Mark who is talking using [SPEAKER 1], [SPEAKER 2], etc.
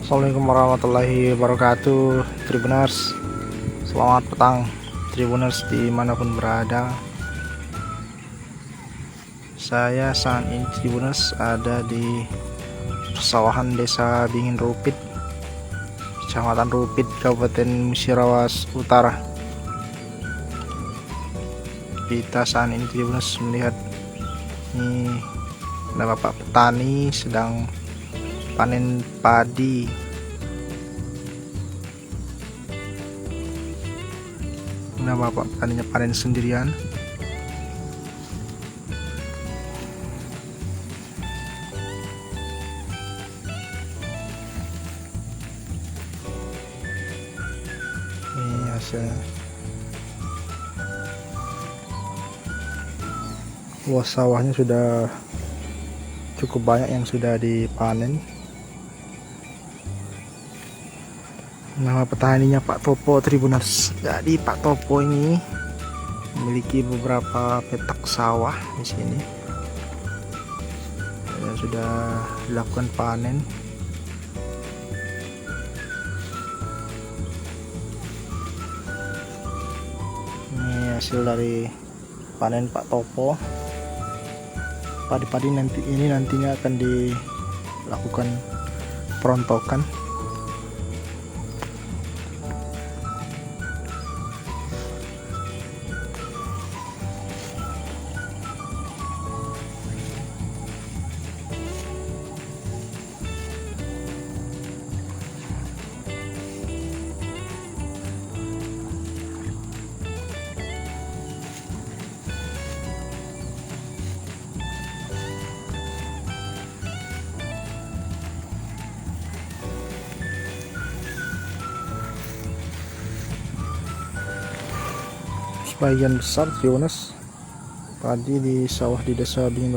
[SPEAKER 1] Assalamualaikum warahmatullahi wabarakatuh, Tribuners. Selamat petang, Tribuners dimanapun berada. Saya saat ini, Tribuners, ada di persawahan Desa Bingin Rupit, Kecamatan Rupit, Kabupaten Musirawas Utara. Kita saat ini, Tribuners, melihat ini ada bapak petani sedang panen padi. Nah, bapak petaninya panen sendirian. Ini hasilnya. Luas sawahnya sudah cukup banyak yang sudah dipanen. Nama petaninya Pak Topo, Tribuners. Jadi Pak Topo ini memiliki beberapa petak sawah di sini. Ya, sudah dilakukan panen. Ini hasil dari panen Pak Topo. Padi-padi nantinya akan dilakukan perontokan. Sebagian besar, Tribuners, padi di sawah di Desa Bingin